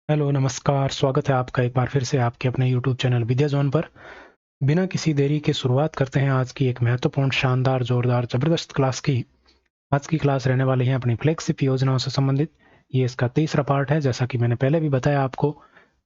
Hello नमस्कार, स्वागत है आपका एक बार फिर से आपके अपने यूट्यूब चैनल विद्या जोन पर। बिना किसी देरी के शुरुआत करते हैं आज की एक महत्वपूर्ण, शानदार, जोरदार, ज़बरदस्त क्लास की। आज की क्लास रहने वाली है अपनी फ्लैगशिप योजनाओं से संबंधित। ये इसका तीसरा पार्ट है। जैसा कि मैंने पहले भी बताया आपको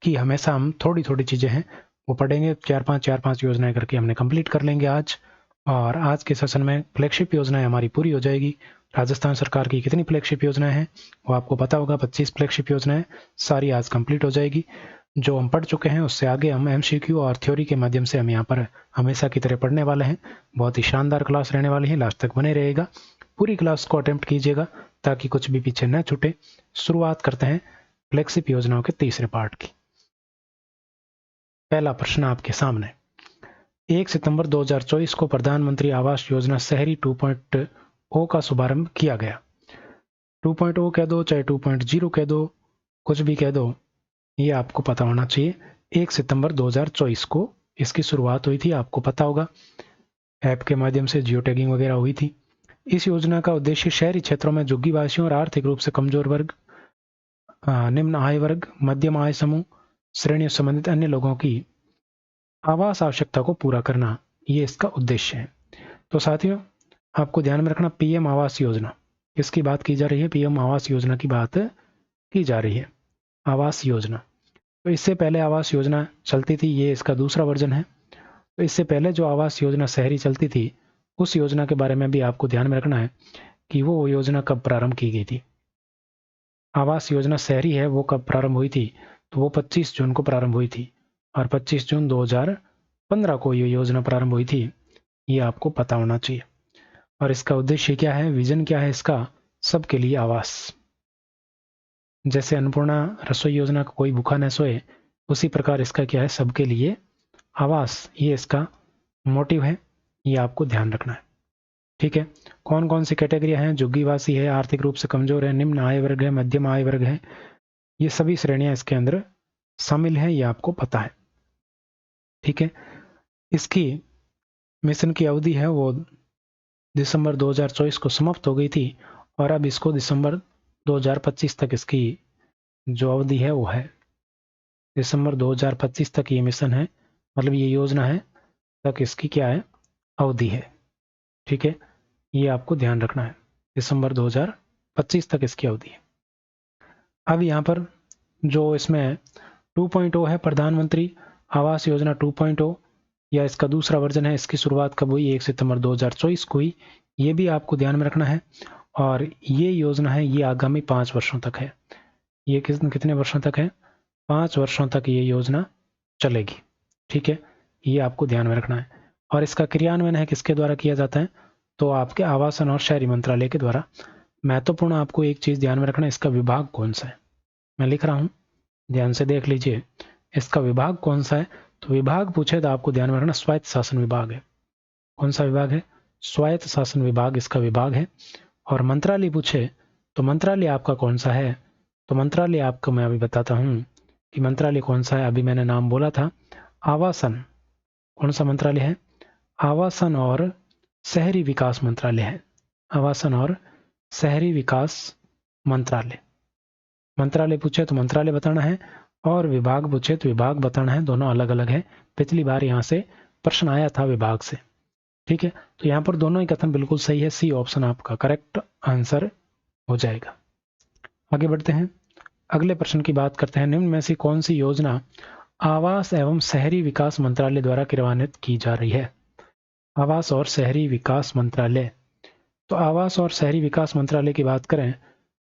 कि हमेशा हम थोड़ी-थोड़ी चीज़ें हैं वो पढ़ेंगे, 4-5 योजनाएँ करके हमने कंप्लीट कर लेंगे आज। और आज के सेशन में फ्लैगशिप योजनाएँ हमारी पूरी हो जाएगी। राजस्थान सरकार की कितनी फ्लैगशिप योजनाएँ हैं वो आपको पता होगा, 25 फ्लैगशिप योजनाएँ सारी आज कंप्लीट हो जाएगी। जो हम पढ़ चुके हैं उससे आगे हम एमसीक्यू और थ्योरी के माध्यम से हम यहाँ पर हमेशा की तरह पढ़ने वाले हैं। बहुत ही शानदार क्लास रहने वाली है, लास्ट तक बने रहेगा। पूरी क्लास को अटेम्प्ट कीजिएगा ताकि कुछ भी पीछे न छूटे। शुरुआत करते हैं फ्लैगशिप योजनाओं के तीसरे पार्ट की। पहला प्रश्न आपके सामने। 1 सितंबर 2024 को प्रधानमंत्री आवास योजना शहरी 2.0 का शुभारंभ किया गया। 2.0 कह दो चाहे 2.0 कह दो, कुछ भी कह दो, ये आपको पता होना चाहिए। 1 सितंबर 2024 को इसकी शुरुआत हुई थी, आपको पता होगा। ऐप के माध्यम से जियो टैगिंग वगैरह हुई थी। इस योजना का उद्देश्य शहरी क्षेत्रों में झुग्गीवासियों और आर्थिक रूप से कमजोर वर्ग, निम्न आय वर्ग, मध्यम आय समूह श्रेणियों से संबंधित अन्य लोगों की आवास आवश्यकता को पूरा करना, ये इसका उद्देश्य है। तो साथियों, आपको ध्यान में रखना, पीएम आवास योजना किसकी बात की जा रही है? पीएम आवास योजना की बात की जा रही है। आवास योजना, तो इससे पहले आवास योजना चलती थी, ये इसका दूसरा वर्जन है। तो इससे पहले जो आवास योजना शहरी चलती थी, उस योजना के बारे में भी आपको ध्यान में रखना है कि वो योजना कब प्रारंभ की गई थी। आवास योजना शहरी है वो कब प्रारंभ हुई थी? तो वो 25 जून को प्रारंभ हुई थी और 25 जून 2015 को ये योजना प्रारंभ हुई थी। ये आपको पता होना चाहिए। और इसका उद्देश्य क्या है, विजन क्या है इसका? सबके लिए आवास। जैसे अन्नपूर्णा रसोई योजना का कोई भूखा न सोए, उसी प्रकार इसका क्या है, सबके लिए आवास, ये इसका मोटिव है। ये आपको ध्यान रखना है, ठीक है। कौन कौन सी कैटेगरियां हैं? झुग्गीवासी है, आर्थिक रूप से कमजोर है, निम्न आय वर्ग है, मध्यम आय वर्ग है, ये सभी श्रेणियां इसके अंदर शामिल हैं, ये आपको पता है, ठीक है। इसकी मिशन की अवधि है वो दिसंबर 2024 को समाप्त हो गई थी और अब इसको दिसंबर 2025 तक इसकी जो अवधि है वो है। दिसंबर 2025 तक ये मिशन है, मतलब ये योजना है, तक इसकी क्या है, अवधि है, ठीक है। ये आपको ध्यान रखना है, दिसंबर 2025 तक इसकी अवधि है। अब यहाँ पर जो इसमें 2.0 है, प्रधानमंत्री आवास योजना 2.0, या इसका दूसरा वर्जन है, इसकी शुरुआत कब हुई? 1 सितंबर 2024 को हुई। ये भी आपको ध्यान में रखना है। और ये योजना है, ये आगामी 5 वर्षों तक है। ये कितने वर्षों तक है? 5 वर्षों तक ये योजना चलेगी, ठीक है। ये आपको ध्यान में रखना है। और इसका क्रियान्वयन है किसके द्वारा किया जाता है? तो आपके आवासन और शहरी मंत्रालय के द्वारा। महत्वपूर्ण आपको एक चीज ध्यान में रखना, इसका विभाग कौन सा है, मैं लिख रहा हूं, ध्यान से देख लीजिए। इसका विभाग कौन सा है? तो विभाग पूछे तो आपको ध्यान में रखना, स्वायत्त शासन विभाग है। कौन सा विभाग है? स्वायत्त शासन विभाग इसका विभाग है। और मंत्रालय पूछे तो मंत्रालय आपका कौन सा है? तो मंत्रालय आपको मैं अभी बताता हूं कि मंत्रालय कौन सा है। अभी मैंने नाम बोला था, आवासन। कौन सा मंत्रालय है? आवासन और शहरी विकास मंत्रालय है। आवासन और शहरी विकास मंत्रालय। मंत्रालय पूछे तो मंत्रालय बताना है और विभाग पूछे तो विभाग बताना है, दोनों अलग अलग है। पिछली बार यहाँ से प्रश्न आया था विभाग से, ठीक है। तो यहाँ पर दोनों ही कथन बिल्कुल सही है, सी ऑप्शन आपका करेक्ट आंसर हो जाएगा। आगे बढ़ते हैं, अगले प्रश्न की बात करते हैं। निम्न में से कौन सी योजना आवास एवं शहरी विकास मंत्रालय द्वारा क्रियान्वित की जा रही है? आवास और शहरी विकास मंत्रालय, तो आवास और शहरी विकास मंत्रालय की बात करें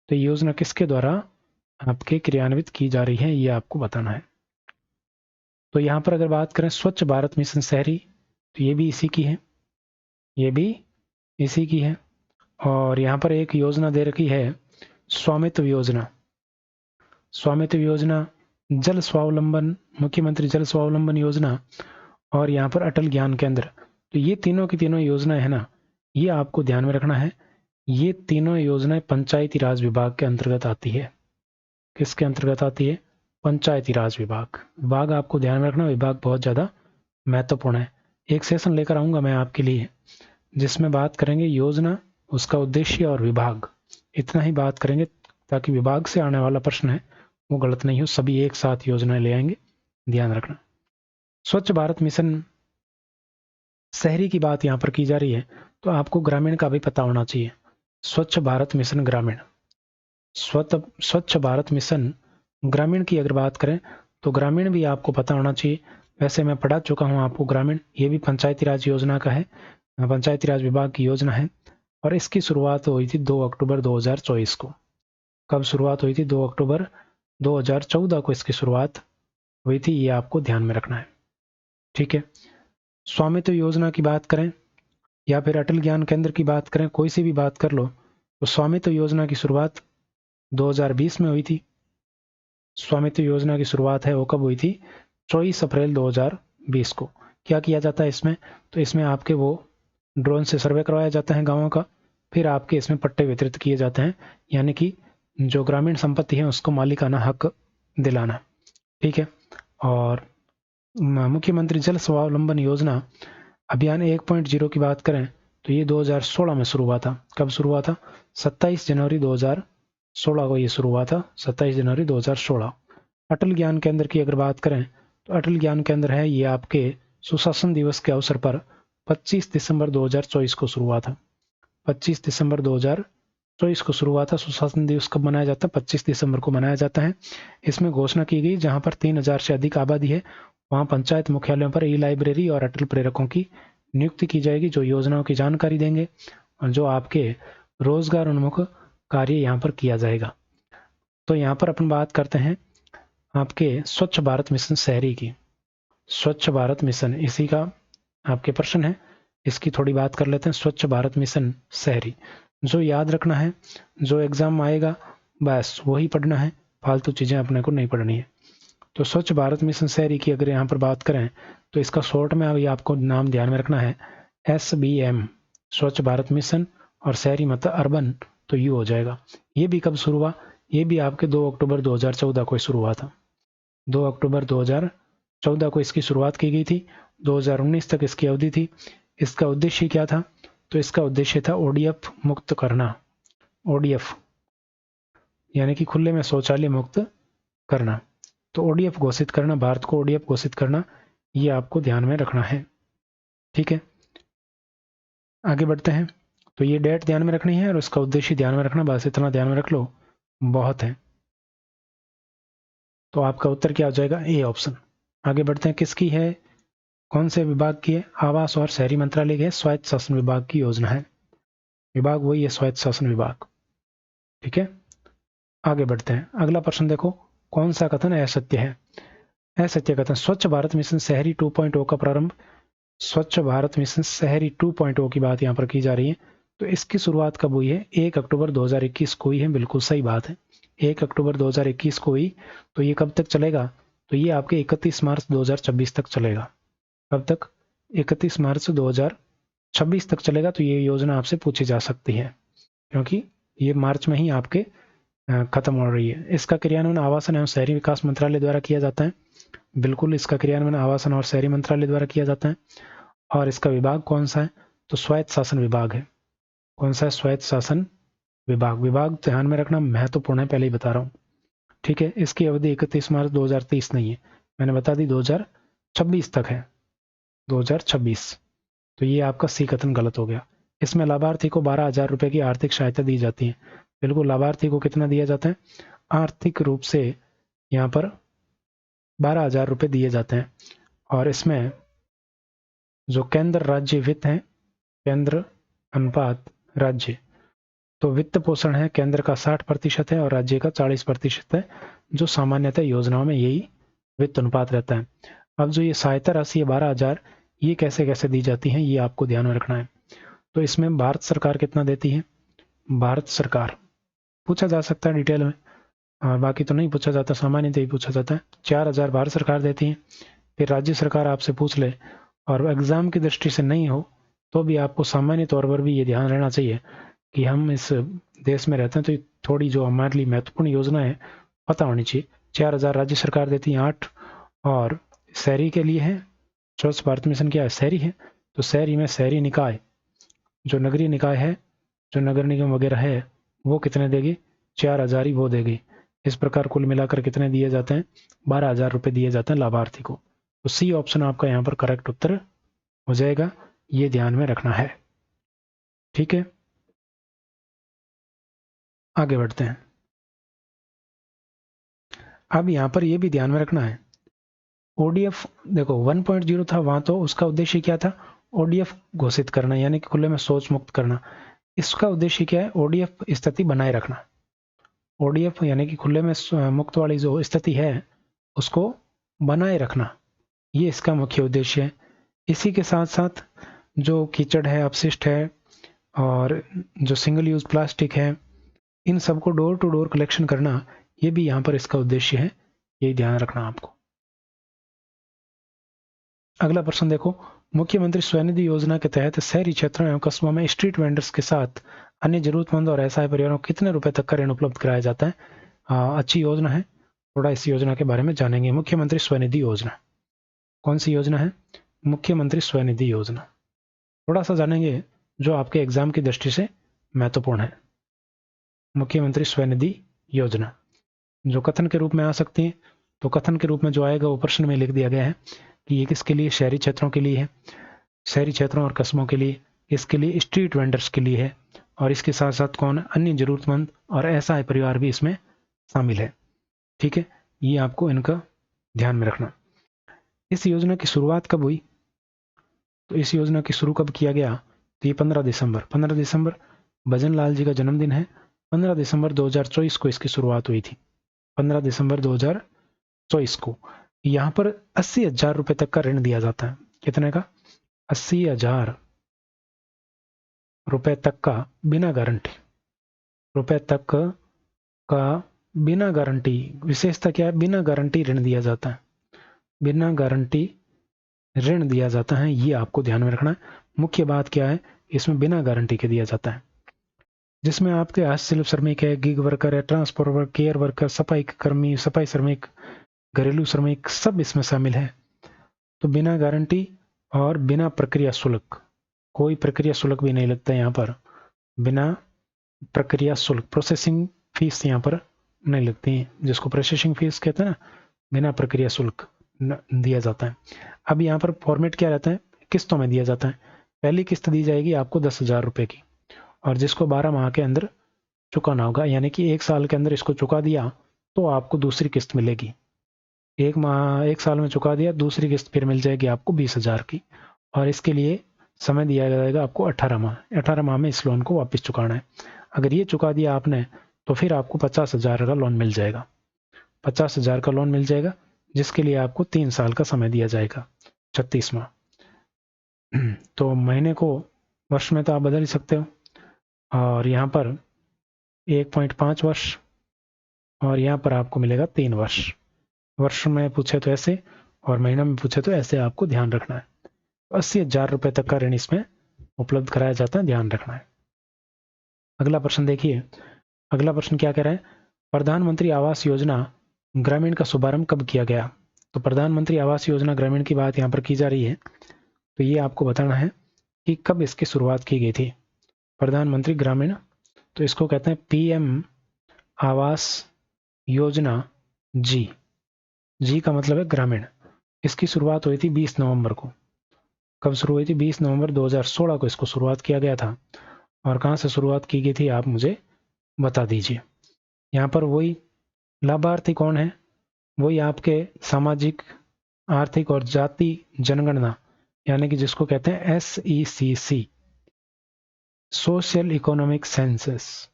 तो योजना किसके द्वारा आपके क्रियान्वित की जा रही है, ये आपको बताना है। तो यहाँ पर अगर बात करें स्वच्छ भारत मिशन शहरी, तो ये भी इसी की है, ये भी इसी की है। और यहाँ पर एक योजना दे रखी है, स्वामित्व योजना। स्वामित्व योजना, जल स्वावलंबन, मुख्यमंत्री जल स्वावलंबन योजना, और यहाँ पर अटल ज्ञान केंद्र। तो ये तीनों की तीनों योजनाएं है ना, ये आपको ध्यान में रखना है। ये तीनों योजनाएं पंचायती राज विभाग के अंतर्गत आती है। किसके अंतर्गत आती है? पंचायती राज विभाग। विभाग आपको ध्यान में रखना, विभाग बहुत ज़्यादा महत्वपूर्ण है। एक सेशन लेकर आऊँगा मैं आपके लिए जिसमें बात करेंगे योजना, उसका उद्देश्य और विभाग, इतना ही बात करेंगे, ताकि विभाग से आने वाला प्रश्न है वो गलत नहीं हो, सभी एक साथ योजना ले आएंगे, ध्यान रखना। स्वच्छ भारत मिशन शहरी की बात यहाँ पर की जा रही है, तो आपको ग्रामीण का भी पता होना चाहिए। स्वच्छ भारत मिशन ग्रामीण, स्वच्छ भारत मिशन ग्रामीण की अगर बात करें तो ग्रामीण भी आपको पता होना चाहिए। वैसे मैं पढ़ा चुका हूँ आपको ग्रामीण, ये भी पंचायती राज योजना का है, पंचायती राज विभाग की योजना है, और इसकी शुरुआत हुई थी 2 अक्टूबर 2024 को। कब शुरुआत हुई थी? 2 अक्टूबर 2014 को इसकी शुरुआत हुई थी, ये आपको ध्यान में रखना है। ठीक है। स्वामित्व योजना की बात करें या फिर अटल ज्ञान केंद्र की बात करें, कोई सी भी बात कर लो, तो स्वामित्व योजना की शुरुआत 2020 में हुई थी। स्वामित्व योजना की शुरुआत है वो कब हुई थी? 24 अप्रैल 2020 को। क्या किया जाता है इसमें? तो इसमें आपके वो ड्रोन से सर्वे करवाया जाता है गाँवों का, फिर आपके इसमें पट्टे वितरित किए जाते हैं, यानी कि जो ग्रामीण संपत्ति है उसको मालिकाना हक दिलाना। ठीक है। और मुख्यमंत्री जल स्वावलंबन योजना अभियान 1.0 की बात करें तो ये 2016 में शुरू हुआ था। कब शुरू हुआ था? 27 जनवरी 2016 को ये शुरू हुआ था, 27 जनवरी 2016। अटल ज्ञान केंद्र की अगर बात करें तो अटल ज्ञान केंद्र है ये आपके सुशासन दिवस के अवसर पर 25 दिसंबर 2024 को शुरू हुआ था। 25 दिसंबर 2024 को शुरू हुआ था। सुशासन दिवस कब मनाया जाता है? 25 दिसंबर को मनाया जाता है। इसमें घोषणा की गई जहां पर 3000 से अधिक आबादी है वहां पंचायत मुख्यालयों पर ई लाइब्रेरी और अटल प्रेरकों की नियुक्ति की जाएगी, जो योजनाओं की जानकारी देंगे और जो आपके रोजगार उन्मुख कार्य यहाँ पर किया जाएगा। तो यहाँ पर अपन बात करते हैं आपके स्वच्छ भारत मिशन शहरी की। स्वच्छ भारत मिशन, इसी का आपके प्रश्न है, इसकी थोड़ी बात कर लेते हैं। स्वच्छ भारत मिशन शहरी, जो याद रखना है, जो एग्जाम आएगा बस वही पढ़ना है, फालतू चीजें अपने को नहीं पढ़नी है। तो स्वच्छ भारत मिशन शहरी की अगर यहाँ पर बात करें तो इसका शॉर्ट में अभी आपको नाम ध्यान में रखना है SBM, स्वच्छ भारत मिशन, और शहरी मतलब अर्बन, तो यू हो जाएगा। ये भी कब शुरू हुआ? ये भी आपके 2 अक्टूबर 2014 को शुरू हुआ था। 2 अक्टूबर 2014 को इसकी शुरुआत की गई थी, 2019 तक इसकी अवधि थी। इसका उद्देश्य क्या था? तो इसका उद्देश्य था ODF मुक्त करना। ODF यानी कि खुले में शौचालय मुक्त करना। तो ODF घोषित करना, भारत को ODF घोषित करना, ये आपको ध्यान में रखना है। ठीक है, आगे बढ़ते हैं। तो ये डेट ध्यान में रखनी है और उसका उद्देश्य ध्यान में रखना, बस इतना ध्यान में रख लो, बहुत है। तो आपका उत्तर क्या हो जाएगा? A option. आगे बढ़ते हैं, किसकी है, कौन से विभाग की है? आवास और शहरी मंत्रालय की है, स्वायत्त शासन विभाग की योजना है। विभाग वही है, स्वायत्त शासन विभाग। ठीक है, आगे बढ़ते हैं। अगला प्रश्न देखो, कौन सा कथन असत्य है? असत्य कथन, स्वच्छ भारत मिशन शहरी 2.0 का प्रारंभ। स्वच्छ भारत मिशन शहरी 2.0 की बात यहाँ पर की जा रही है, तो इसकी शुरुआत कब हुई है? 1 अक्टूबर 2021 को हुई है। बिल्कुल सही बात है, 1 अक्टूबर 2021 को हुई। तो ये कब तक चलेगा? तो ये आपके 31 मार्च 2026 तक चलेगा। कब तक? 31 मार्च 2026 तक चलेगा। तो ये योजना आपसे पूछी जा सकती है, क्योंकि ये मार्च में ही आपके खत्म हो रही है। इसका क्रियान्वयन आवासन एवं शहरी विकास मंत्रालय द्वारा किया जाता है। बिल्कुल, इसका क्रियान्वयन आवासन और शहरी मंत्रालय द्वारा किया जाता है। और इसका विभाग कौन सा है? तो स्वायत्त शासन विभाग है। कौन सा है? स्वायत्त शासन विभाग। विभाग ध्यान में रखना, महत्वपूर्ण है, पहले ही बता रहा हूँ। ठीक है, इसकी अवधि 31 मार्च 2023 नहीं है, मैंने बता दी 2026 तक है, 2026। तो ये आपका सी कथन गलत हो गया। इसमें लाभार्थी को 12,000 रुपए की आर्थिक सहायता दी जाती है। बिल्कुल, लाभार्थी को कितना दिया जाता है? आर्थिक रूप से यहाँ पर 12,000 रुपए दिए जाते हैं। और इसमें जो केंद्र राज्य वित्त है, केंद्र अनुपात राज्य, तो वित्त पोषण है केंद्र का 60% है और राज्य का 40% है, जो सामान्यतः योजनाओं में यही वित्त अनुपात रहता है। अब जो ये सहायता राशि है 12,000, ये कैसे कैसे दी जाती है, ये आपको ध्यान में रखना है। तो इसमें भारत सरकार कितना देती है? भारत सरकार पूछा जा सकता है डिटेल में, और बाकी तो नहीं पूछा जाता, सामान्यतः ही पूछा जाता है। 4,000 भारत सरकार देती है। फिर राज्य सरकार आपसे पूछ ले और एग्जाम की दृष्टि से नहीं हो तो भी आपको सामान्य तौर पर भी ये ध्यान रहना चाहिए कि हम इस देश में रहते हैं, तो थोड़ी जो हमारे लिए महत्वपूर्ण योजना है पता होनी चाहिए। 4,000 राज्य सरकार देती है, 8 और शहरी के लिए है। स्वच्छ भारत मिशन क्या है? शहरी है। तो शहरी में शहरी निकाय, जो नगरीय निकाय है, जो नगर निगम वगैरह है, वो कितने देगी? 4,000 ही वो देगी। इस प्रकार कुल मिलाकर कितने दिए जाते हैं? 12,000 रुपये दिए जाते हैं लाभार्थी को। तो सी ऑप्शन आपका यहाँ पर करेक्ट उत्तर हो जाएगा, ये ध्यान में रखना है। ठीक है, आगे बढ़ते हैं। अब यहाँ पर ये भी ध्यान में रखना है, ओडीएफ देखो 1.0 था वहां, तो उसका उद्देश्य क्या था? ओडीएफ घोषित करना, यानी कि खुले में शौच मुक्त करना। इसका उद्देश्य क्या है? ओडीएफ स्थिति बनाए रखना। ओडीएफ यानी कि खुले में मुक्त वाली जो स्थिति है उसको बनाए रखना, ये इसका मुख्य उद्देश्य है। इसी के साथ साथ जो कीचड़ है, अपशिष्ट है और जो सिंगल यूज प्लास्टिक है, इन सबको डोर टू डोर कलेक्शन करना, ये भी यहाँ पर इसका उद्देश्य है, ये ध्यान रखना आपको। अगला प्रश्न देखो, मुख्यमंत्री स्वनिधि योजना के तहत शहरी क्षेत्रों एवं कस्बों में स्ट्रीट वेंडर्स के साथ अन्य जरूरतमंद और असहाय परिवारों को कितने रुपए तक का ऋण उपलब्ध कराया जाता है? अच्छी योजना है, थोड़ा इस योजना के बारे में जानेंगे। मुख्यमंत्री स्वनिधि योजना कौन सी योजना है? मुख्यमंत्री स्वनिधि योजना थोड़ा सा जानेंगे जो आपके एग्जाम की दृष्टि से महत्वपूर्ण है। मुख्यमंत्री स्वनिधि योजना जो कथन के रूप में आ सकती है, तो कथन के रूप में जो आएगा वो प्रश्न में लिख दिया गया है कि ये किसके लिए? शहरी क्षेत्रों के लिए है, शहरी क्षेत्रों और कस्बों के लिए, इसके लिए स्ट्रीट वेंडर्स के लिए है, और इसके साथ साथ कौन? अन्य जरूरतमंद और असहाय परिवार भी इसमें शामिल है। ठीक है, ये आपको इनका ध्यान में रखना। इस योजना की शुरुआत कब हुई? तो इस योजना की शुरू कब किया गया? तो ये 15 दिसंबर भजन लाल जी का जन्मदिन है। 15 दिसंबर 2024 को इसकी शुरुआत हुई थी। 15 दिसंबर 2024 को यहाँ पर 80,000 रुपए तक का ऋण दिया जाता है। कितने का? 80,000 रुपए तक का बिना गारंटी, रुपए तक का बिना गारंटी। विशेषता क्या है? बिना गारंटी ऋण दिया जाता है, बिना गारंटी ऋण दिया जाता है, ये आपको ध्यान में रखना है। मुख्य बात क्या है? इसमें बिना गारंटी के दिया जाता है, जिसमें आपके हस्तशिल्प श्रमिक है, गिग वर्कर है, ट्रांसपोर्ट वर्कर, केयर वर्कर, सफाई कर्मी, सफाई श्रमिक, घरेलू श्रमिक, सब इसमें शामिल है। तो बिना गारंटी और बिना प्रक्रिया शुल्क, कोई प्रक्रिया शुल्क भी नहीं लगता यहाँ पर, बिना प्रक्रिया शुल्क, प्रोसेसिंग फीस यहाँ पर नहीं लगती है, जिसको प्रोसेसिंग फीस कहते हैं ना, बिना प्रक्रिया शुल्क दिया जाता है। अब यहाँ पर फॉर्मेट क्या रहता है? किस्तों में दिया जाता है। पहली किस्त दी जाएगी आपको 10,000 रुपए की, और जिसको 12 माह के अंदर चुकाना होगा, यानी कि 1 साल के अंदर इसको चुका दिया तो आपको दूसरी किस्त मिलेगी। 1 साल में चुका दिया, दूसरी किस्त फिर मिल जाएगी आपको 20,000 की, और इसके लिए समय दिया जाएगा आपको 18 माह। 18 माह में इस लोन को वापस चुकाना है। अगर ये चुका दिया आपने तो फिर आपको 50,000 का लोन मिल जाएगा। 50,000 का लोन मिल जाएगा, जिसके लिए आपको 3 साल का समय दिया जाएगा, 36 माह। तो महीने को वर्ष में तो आप बदल ही सकते हो, और यहाँ पर 1.5 वर्ष, और यहाँ पर आपको मिलेगा 3 वर्ष। वर्ष में पूछे तो ऐसे, और महीना में पूछे तो ऐसे, आपको ध्यान रखना है। 80,000 रुपए तक का ऋण इसमें उपलब्ध कराया जाता है, ध्यान रखना है। अगला प्रश्न देखिए, अगला प्रश्न क्या कह रहा है? प्रधानमंत्री आवास योजना ग्रामीण का शुभारंभ कब किया गया? तो प्रधानमंत्री आवास योजना ग्रामीण की बात यहाँ पर की जा रही है, तो ये आपको बताना है कि कब इसकी शुरुआत की गई थी। प्रधानमंत्री ग्रामीण, तो इसको कहते हैं पीएम आवास योजना जी। जी का मतलब है ग्रामीण। इसकी शुरुआत हुई थी 20 नवंबर को। कब शुरू हुई थी? 20 नवंबर 2016 को इसको शुरुआत किया गया था। और कहाँ से शुरुआत की गई थी आप मुझे बता दीजिए। यहाँ पर वही लाभार्थी कौन है? वही आपके सामाजिक, आर्थिक और जाति जनगणना, यानी कि जिसको कहते हैं SECC, social economic census.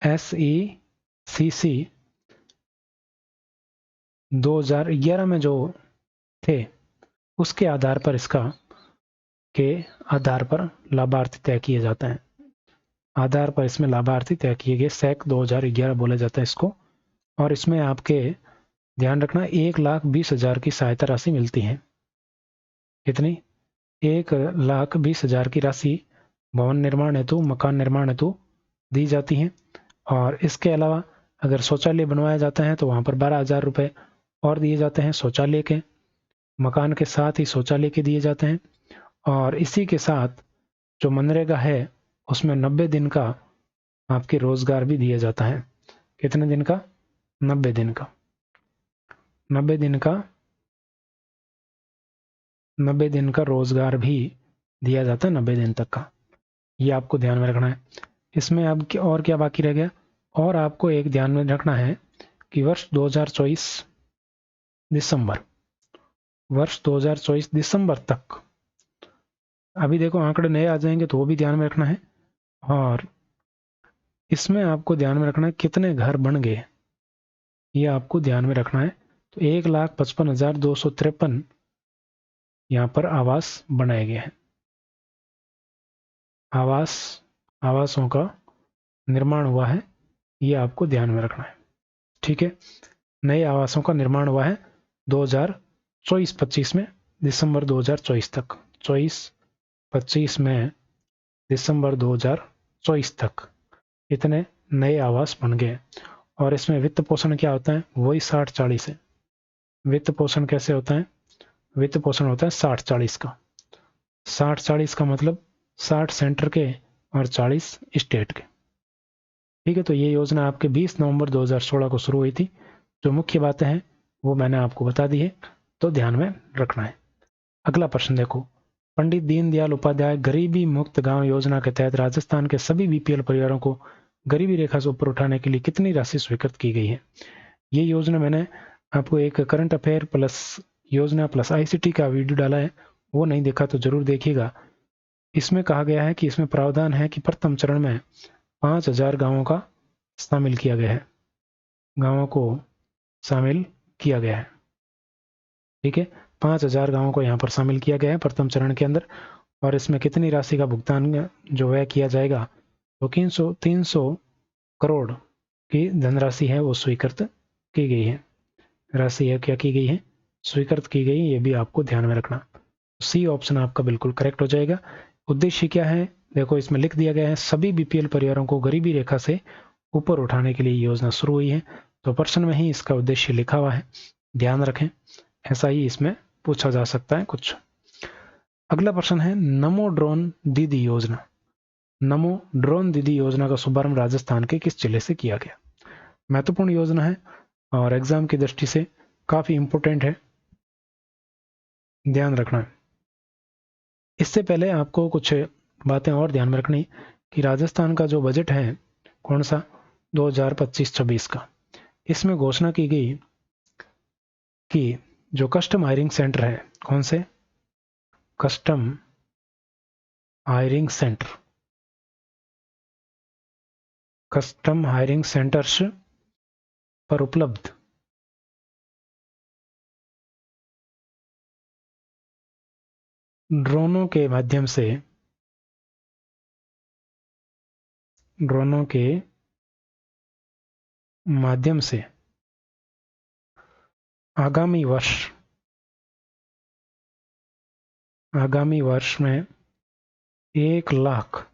SECC 2011 में जो थे, उसके आधार पर लाभार्थी तय किए जाते हैं। आधार पर इसमें लाभार्थी तय किए गए, SEC 2011 बोला जाता है इसको। और इसमें आपके ध्यान रखना 1,20,000 की सहायता राशि मिलती है। कितनी? 1,20,000 की राशि भवन निर्माण हेतु, मकान निर्माण हेतु दी जाती है। और इसके अलावा अगर शौचालय बनवाया जाता है तो वहाँ पर 12,000 रुपये और दिए जाते हैं शौचालय के, मकान के साथ ही शौचालय के दिए जाते हैं। और इसी के साथ जो मनरेगा है उसमें 90 दिन का आपके रोजगार भी दिया जाता है। कितने दिन का? 90 दिन का। 90 दिन का 90 दिन का रोजगार भी दिया जाता है, 90 दिन तक का। ये आपको ध्यान में रखना है। इसमें अब और क्या बाकी रह गया? और आपको एक ध्यान में रखना है कि वर्ष 2024 दिसंबर, वर्ष 2024 दिसंबर तक, अभी देखो आंकड़े नए आ जाएंगे तो वो भी ध्यान में रखना है। और इसमें आपको ध्यान में रखना है कितने घर बन गए, ये आपको ध्यान में रखना है। तो 1,55,253 यहाँ पर आवास बनाए गए हैं। आवासों का निर्माण हुआ है, ये आपको ध्यान में रखना है। ठीक है, नए आवासों का निर्माण हुआ है 2024-25 में, दिसंबर 2024 तक, 24-25 में दिसंबर 2024 तक इतने नए आवास बन गए। और इसमें वित्त पोषण क्या होता है? वही 60-40 है। वित्त पोषण कैसे होता है? वित्त पोषण होता है 60-40 का। 60-40 का मतलब 60 सेंटर के और 40 स्टेट के। ठीक है, तो ये योजना आपके 20 नवंबर 2016 को शुरू हुई थी। जो मुख्य बातें हैं वो मैंने आपको बता दी है, तो ध्यान में रखना है। अगला प्रश्न देखो, पंडित दीनदयाल उपाध्याय गरीबी मुक्त गांव योजना के तहत राजस्थान के सभी बीपीएल परिवारों को गरीबी रेखा से ऊपर उठाने के लिए कितनी राशि स्वीकृत की गई है? ये योजना मैंने आपको एक करंट अफेयर प्लस योजना प्लस आईसीटी का वीडियो डाला है, वो नहीं देखा तो जरूर देखिएगा। इसमें कहा गया है कि इसमें प्रावधान है कि प्रथम चरण में 5,000 गांवों का शामिल किया गया है, गांवों को शामिल किया गया है। ठीक है, 5,000 गांवों को यहाँ पर शामिल किया गया है प्रथम चरण के अंदर। और इसमें कितनी राशि का भुगतान जो है किया जाएगा? तो 300 करोड़ की धनराशि है वो स्वीकृत की गई है। राशि है क्या की गई है? स्वीकृत की गई। ये भी आपको ध्यान में रखना। सी ऑप्शन आपका बिल्कुल करेक्ट हो जाएगा। उद्देश्य क्या है? देखो इसमें लिख दिया गया है सभी बीपीएल परिवारों को गरीबी रेखा से ऊपर उठाने के लिए योजना शुरू हुई है। तो प्रश्न में ही इसका उद्देश्य लिखा हुआ है, ध्यान रखें। ऐसा ही इसमें पूछा जा सकता है कुछ। अगला प्रश्न है नमो ड्रोन दीदी योजना। नमो ड्रोन दीदी योजना का शुभारंभ राजस्थान के किस जिले से किया गया? महत्वपूर्ण योजना है और एग्जाम की दृष्टि से काफी इंपोर्टेंट है, ध्यान रखना है। इससे पहले आपको कुछ बातें और ध्यान में रखनी कि राजस्थान का जो बजट है कौन सा, 2025-26 का, इसमें घोषणा की गई कि जो कस्टम हायरिंग सेंटर है, कौन से? Custom hiring centre, custom hiring centres पर उपलब्ध ड्रोनों के माध्यम से आगामी वर्ष में 1,00,000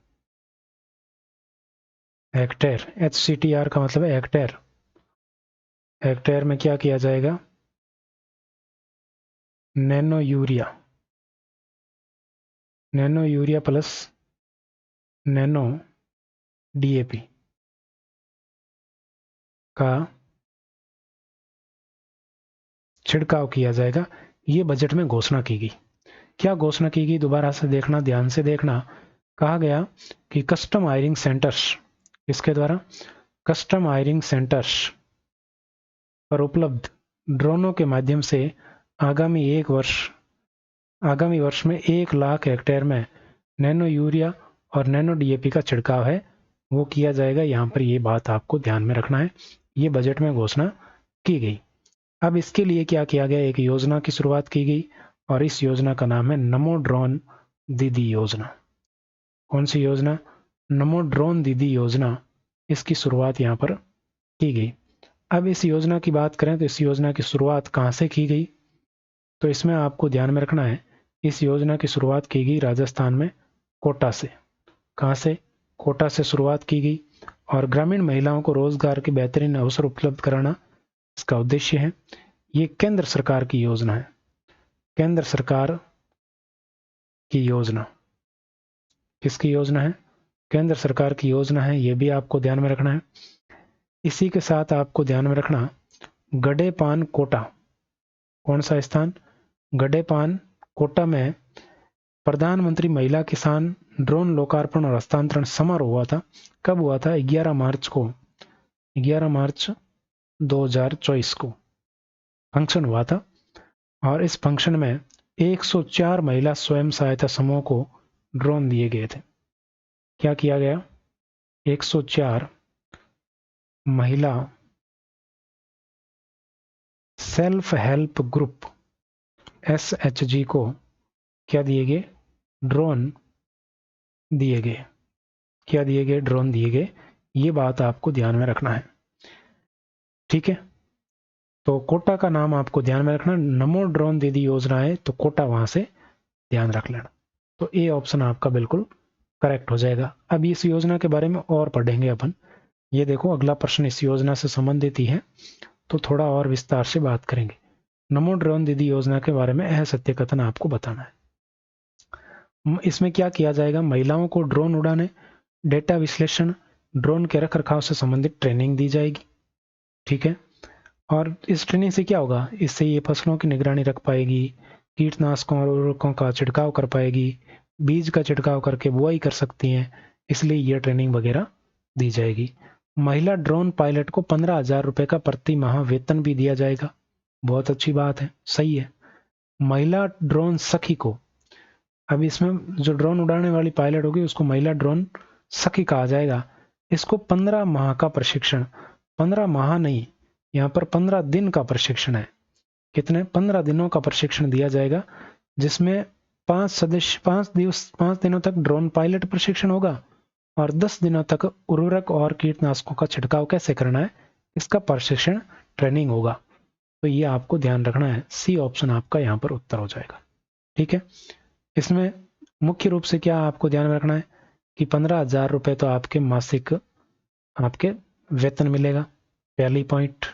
हेक्टेयर, HCTR का मतलब है हेक्टेयर, हेक्टेयर में क्या किया जाएगा? Nano urea plus nano DAP का छिड़काव किया जाएगा। ये बजट में घोषणा की गई। क्या घोषणा की गई? दोबारा से देखना, ध्यान से देखना। कहा गया कि कस्टम हायरिंग सेंटर्स, किसके द्वारा? कस्टम हायरिंग सेंटर्स पर उपलब्ध ड्रोनों के माध्यम से आगामी वर्ष में 1,00,000 हेक्टेयर में नैनो यूरिया और नैनो DAP का छिड़काव है वो किया जाएगा। यहाँ पर ये बात आपको ध्यान में रखना है, ये बजट में घोषणा की गई। अब इसके लिए क्या किया गया? एक योजना की शुरुआत की गई और इस योजना का नाम है नमो ड्रोन दीदी योजना। कौन सी योजना? नमो ड्रोन दीदी योजना। इसकी शुरुआत यहाँ पर की गई। अब इस योजना की बात करें तो इस योजना की शुरुआत कहाँ से की गई? तो इसमें आपको ध्यान में रखना है, इस योजना की शुरुआत की गई राजस्थान में कोटा से। कहाँ से? कोटा से शुरुआत की गई। और ग्रामीण महिलाओं को रोजगार के बेहतरीन अवसर उपलब्ध कराना इसका उद्देश्य है। ये केंद्र सरकार की योजना है, केंद्र सरकार की योजना। किसकी योजना है? केंद्र सरकार की योजना है, ये भी आपको ध्यान में रखना है। इसी के साथ आपको ध्यान में रखना, गडेपान कोटा, कौन सा स्थान, गडेपान कोटा में प्रधानमंत्री महिला किसान ड्रोन लोकार्पण और हस्तांतरण समारोह हुआ था। कब हुआ था? 11 मार्च को, 11 मार्च 2024 को फंक्शन हुआ था। और इस फंक्शन में 104 महिला स्वयं सहायता समूह को ड्रोन दिए गए थे। क्या किया गया? 104 महिला सेल्फ हेल्प ग्रुप SHG को क्या दिए गए? ड्रोन दिए गए। क्या दिए गए? ड्रोन दिए गए। ये बात आपको ध्यान में रखना है, ठीक है। तो कोटा का नाम आपको ध्यान में रखना, नमो ड्रोन दीदी योजना है, तो कोटा वहां से ध्यान रख लेना। तो ए ऑप्शन आपका बिल्कुल करेक्ट हो जाएगा। अब इस योजना के बारे में और पढ़ेंगे अपन। ये देखो, अगला प्रश्न इस योजना से संबंधित ही है, तो थोड़ा और विस्तार से बात करेंगे। नमो ड्रोन दीदी योजना के बारे में असत्य कथन आपको बताना है। इसमें क्या किया जाएगा? महिलाओं को ड्रोन उड़ाने, डेटा विश्लेषण, ड्रोन के रख रखाव से संबंधित ट्रेनिंग दी जाएगी, ठीक है। और इस ट्रेनिंग से क्या होगा? इससे ये फसलों की निगरानी रख पाएगी, कीटनाशकों और उर्वरकों का छिड़काव कर पाएगी, बीज का छिड़काव करके बुआई कर सकती हैं, इसलिए ये ट्रेनिंग वगैरह दी जाएगी। महिला ड्रोन पायलट को 15,000 रुपये का प्रति माह वेतन भी दिया जाएगा। बहुत अच्छी बात है, सही है। महिला ड्रोन सखी को, अब इसमें जो ड्रोन उड़ाने वाली पायलट होगी उसको महिला ड्रोन सखी कहा जाएगा। इसको 15 माह का प्रशिक्षण, 15 माह नहीं, यहाँ पर 15 दिन का प्रशिक्षण है। कितने? 15 दिनों का प्रशिक्षण दिया जाएगा, जिसमें 5 दिनों तक ड्रोन पायलट प्रशिक्षण होगा और 10 दिनों तक उर्वरक और कीटनाशकों का छिड़काव कैसे करना है इसका प्रशिक्षण ट्रेनिंग होगा। तो ये आपको ध्यान रखना है। सी ऑप्शन आपका यहाँ पर उत्तर हो जाएगा, ठीक है। इसमें मुख्य रूप से क्या आपको ध्यान में रखना है कि 15,000 रुपये तो आपके मासिक आपके वेतन मिलेगा, पहली पॉइंट।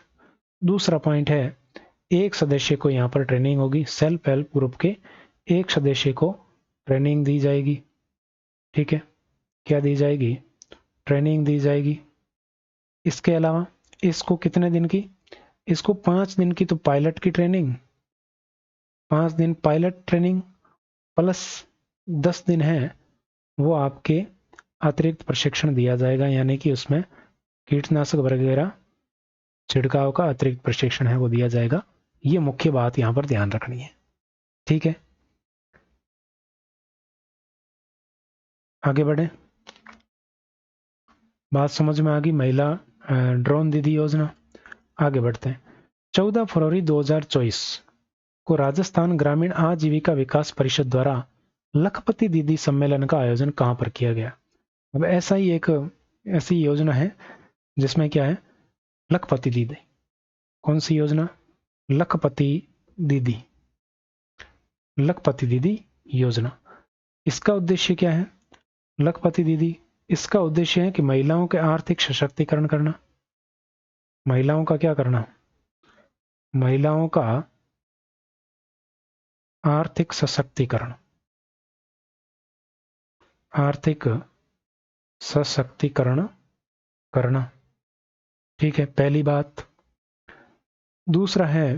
दूसरा पॉइंट है, एक सदस्य को यहाँ पर ट्रेनिंग होगी, सेल्फ हेल्प ग्रुप के एक सदस्य को ट्रेनिंग दी जाएगी, ठीक है। क्या दी जाएगी? ट्रेनिंग दी जाएगी। इसके अलावा इसको कितने दिन की? इसको 5 दिन की तो पायलट की ट्रेनिंग, 5 दिन पायलट ट्रेनिंग प्लस 10 दिन है वो आपके अतिरिक्त प्रशिक्षण दिया जाएगा, यानी कि उसमें कीटनाशक वगैरह छिड़काव का अतिरिक्त प्रशिक्षण है वो दिया जाएगा। ये मुख्य बात यहाँ पर ध्यान रखनी है, ठीक है। आगे बढ़े, बात समझ में आ गई महिला ड्रोन दीदी योजना। आगे बढ़ते हैं। 14 फरवरी 2024 को राजस्थान ग्रामीण आजीविका विकास परिषद द्वारा लखपति दीदी सम्मेलन का आयोजन कहां पर किया गया? अब ऐसा ही एक ऐसी योजना है जिसमें क्या है? लखपति दीदी। कौन सी योजना? लखपति दीदी, लखपति दीदी योजना। इसका उद्देश्य क्या है? लखपति दीदी, इसका उद्देश्य है कि महिलाओं के आर्थिक सशक्तिकरण करना। महिलाओं का क्या करना? महिलाओं का आर्थिक सशक्तिकरण, आर्थिक सशक्तिकरण करना, ठीक है, पहली बात। दूसरा है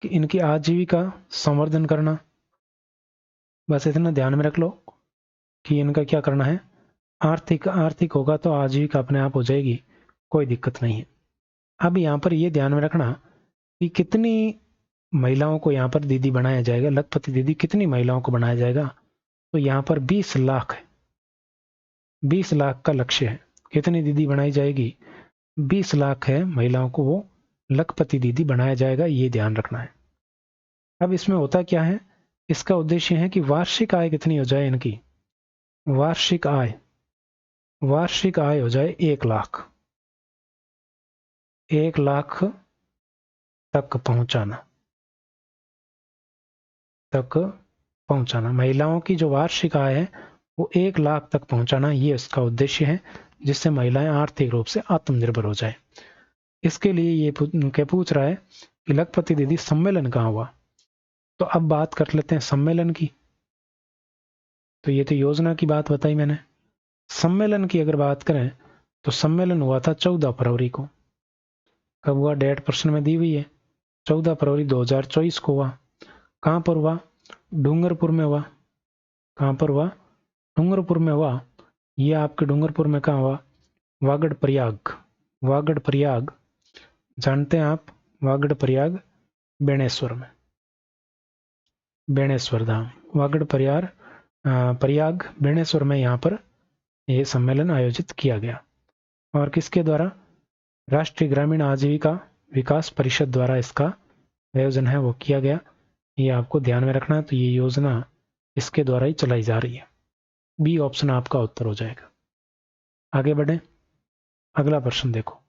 कि इनकी आजीविका संवर्धन करना। बस इतना ध्यान में रख लो कि इनका क्या करना है, आर्थिक होगा तो आजीविका अपने आप हो जाएगी, कोई दिक्कत नहीं है। अब यहाँ पर ये ध्यान में रखना कि कितनी महिलाओं को यहाँ पर दीदी बनाया जाएगा, लखपति दीदी कितनी महिलाओं को बनाया जाएगा? तो यहाँ पर 20 लाख है, 20 लाख का लक्ष्य है। कितनी दीदी बनाई जाएगी? 20 लाख है महिलाओं को वो लखपति दीदी बनाया जाएगा, ये ध्यान रखना है। अब इसमें होता क्या है, इसका उद्देश्य है कि वार्षिक आय कितनी हो जाए इनकी, वार्षिक आय हो जाए 1 लाख, 1 लाख तक पहुंचाना, महिलाओं की जो वार्षिक आय है वो 1 लाख तक पहुंचाना, ये इसका उद्देश्य है, जिससे महिलाएं आर्थिक रूप से आत्मनिर्भर हो जाए। इसके लिए ये पूछ रहा है कि लखपति दीदी सम्मेलन कहाँ हुआ। तो अब बात कर लेते हैं सम्मेलन की। तो ये तो योजना की बात बताई मैंने, सम्मेलन की अगर बात करें तो सम्मेलन हुआ था 14 फरवरी को। कब हुआ? डेट प्रश्न में दी हुई है, 14 फरवरी 2024 को हुआ। कहाँ पर हुआ? डूंगरपुर में हुआ। कहाँ पर हुआ? डूंगरपुर में हुआ। ये आपके डूंगरपुर में कहाँ हुआ? वागड़ प्रयाग। वागड़ प्रयाग जानते हैं आप? वागड़ प्रयाग बेणेश्वर में, बेणेश्वर धाम, वागड़ प्रयाग बेणेश्वर में यहाँ पर यह सम्मेलन आयोजित किया गया। और किसके द्वारा? राष्ट्रीय ग्रामीण आजीविका विकास परिषद द्वारा इसका आयोजन है वो किया गया। ये आपको ध्यान में रखना है। तो ये योजना इसके द्वारा ही चलाई जा रही है। बी ऑप्शन आपका उत्तर हो जाएगा। आगे बढ़े, अगला प्रश्न देखो।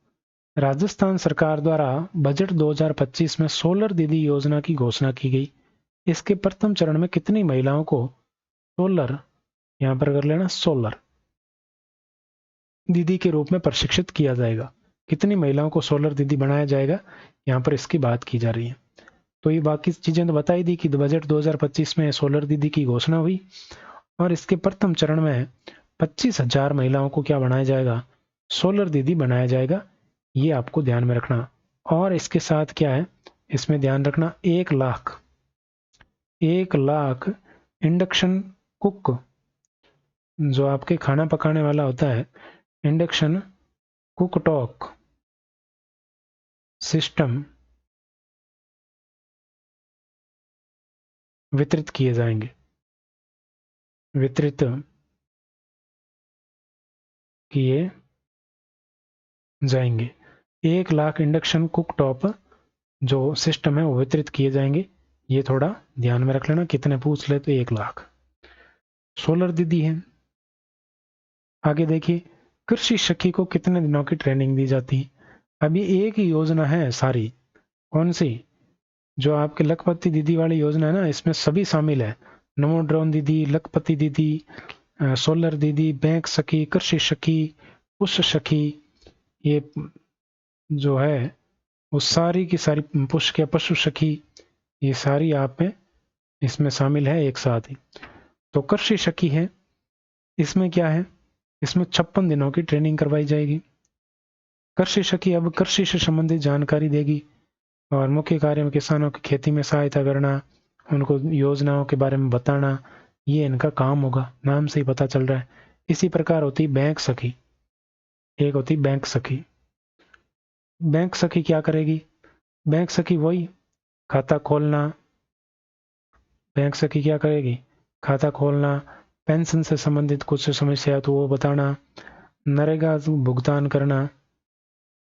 राजस्थान सरकार द्वारा बजट 2025 में सोलर दीदी योजना की घोषणा की गई। इसके प्रथम चरण में कितनी महिलाओं को सोलर, यहां पर कर लेना, सोलर दीदी के रूप में प्रशिक्षित किया जाएगा। कितनी महिलाओं को सोलर दीदी बनाया जाएगा, यहां पर इसकी बात की जा रही है। तो ये बाकी चीजें तो बताई दी कि बजट 2025 में सोलर दीदी की घोषणा हुई और इसके प्रथम चरण में 25,000 महिलाओं को क्या बनाया जाएगा? सोलर दीदी बनाया जाएगा। ये आपको ध्यान में रखना। और इसके साथ क्या है, इसमें ध्यान रखना, 1 लाख इंडक्शन कुक, जो आपके खाना पकाने वाला होता है, इंडक्शन कुकटॉक सिस्टम वितरित किए जाएंगे। वितरित किए जाएंगे। 1 लाख इंडक्शन कुकटॉप जो सिस्टम है वो वितरित किए जाएंगे। ये थोड़ा ध्यान में रख लेना, कितने पूछ ले तो 1 लाख सोलर दीदी है। आगे देखिए, कृषि सखी को कितने दिनों की ट्रेनिंग दी जाती है? अभी एक ही योजना है सारी, कौन सी? जो आपके लखपति दीदी वाली योजना है ना, इसमें सभी शामिल है। नमो ड्रोन दीदी, लखपति दीदी, सोलर दीदी, बैंक सखी, कृषि सखी, पुष सखी, ये जो है वो सारी की सारी, पुष के पशु सखी, ये सारी आप में इसमें शामिल है एक साथ ही। तो कृषि सखी है, इसमें क्या है, इसमें 56 दिनों की ट्रेनिंग करवाई जाएगी। कृषि सखी अब कृषि से संबंधित जानकारी देगी और मुख्य कार्य में किसानों की खेती में सहायता करना, उनको योजनाओं के बारे में बताना, ये इनका काम होगा। नाम से ही पता चल रहा है। इसी प्रकार होती बैंक सखी, एक होती बैंक सखी। बैंक सखी क्या करेगी? बैंक सखी वही खाता खोलना, बैंक सखी क्या करेगी? खाता खोलना, पेंशन से संबंधित कुछ समस्या तो वो बताना, नरेगा भुगतान करना,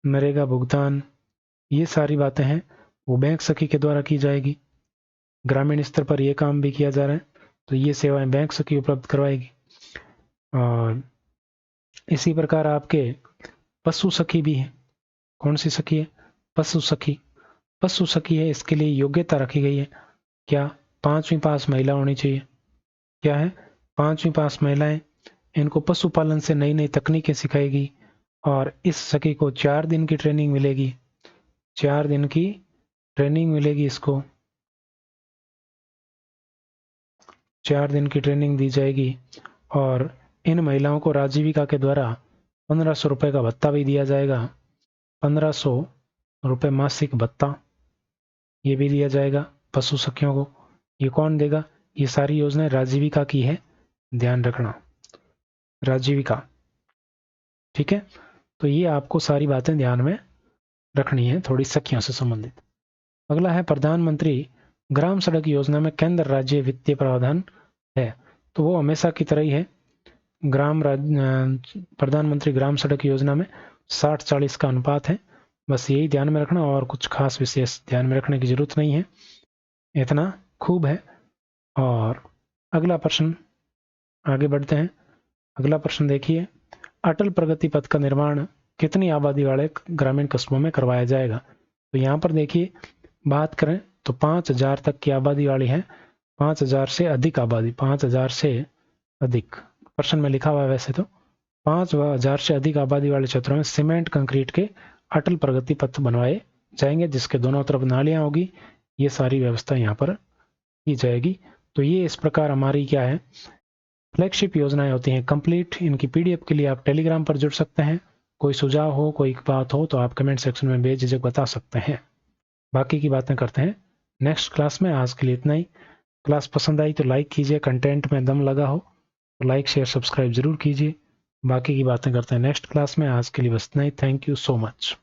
नरेगा भुगतान, ये सारी बातें हैं वो बैंक सखी के द्वारा की जाएगी। ग्रामीण स्तर पर ये काम भी किया जा रहा है, तो ये सेवाएं बैंक सखी उपलब्ध करवाएगी। और इसी प्रकार आपके पशु सखी भी है। कौन सी सखी है? पशु सखी। पशु सखी है, इसके लिए योग्यता रखी गई है। क्या? 5वीं पास महिला होनी चाहिए। क्या है? 5वीं पास महिलाएं, इनको पशुपालन से नई नई तकनीकें सिखाएगी और इस सखी को 4 दिन की ट्रेनिंग मिलेगी। 4 दिन की ट्रेनिंग मिलेगी इसको, 4 दिन की ट्रेनिंग दी जाएगी। और इन महिलाओं को राजीविका के द्वारा 1500 रुपये का भत्ता भी दिया जाएगा। 1500 रुपये मासिक भत्ता ये भी दिया जाएगा पशु सखियों को। ये कौन देगा? ये सारी योजनाएं राजीविका की है, ध्यान रखना, राजीविका। ठीक है, तो ये आपको सारी बातें ध्यान में रखनी है, थोड़ी सखियों से संबंधित। अगला है प्रधानमंत्री ग्राम सड़क योजना में केंद्र राज्य वित्तीय प्रावधान है, तो वो हमेशा की तरह ही है। प्रधानमंत्री ग्राम सड़क योजना में 60-40 का अनुपात है। बस यही ध्यान में रखना और कुछ खास विशेष ध्यान में रखने की जरूरत नहीं है, इतना खूब है। और अगला प्रश्न, आगे बढ़ते हैं। अगला प्रश्न देखिए, अटल प्रगति पथ का निर्माण कितनी आबादी वाले ग्रामीण कस्बों में करवाया जाएगा? तो यहाँ पर देखिए, बात करें तो 5000 तक की आबादी वाली है, 5000 से अधिक आबादी, 5000 से अधिक, प्रश्न में लिखा हुआ है वैसे तो 5000 से अधिक आबादी वाले क्षेत्रों में सीमेंट कंक्रीट के अटल प्रगति पथ बनवाए जाएंगे, जिसके दोनों तरफ नालियां होगी। ये सारी व्यवस्था यहाँ पर की जाएगी। तो ये इस प्रकार हमारी क्या है, फ्लैगशिप योजनाएं होती हैं कंप्लीट। इनकी पीडीएफ के लिए आप टेलीग्राम पर जुड़ सकते हैं कोई सुझाव हो, कोई बात हो तो आप कमेंट सेक्शन में बेझिझक बता सकते हैं। बाकी की बातें करते हैं नेक्स्ट क्लास में। आज के लिए इतना ही। क्लास पसंद आई तो लाइक कीजिए, कंटेंट में दम लगा हो तो लाइक शेयर सब्सक्राइब जरूर कीजिए। बाकी की बातें करते हैं नेक्स्ट क्लास में। आज के लिए बस इतना ही। Thank you so much.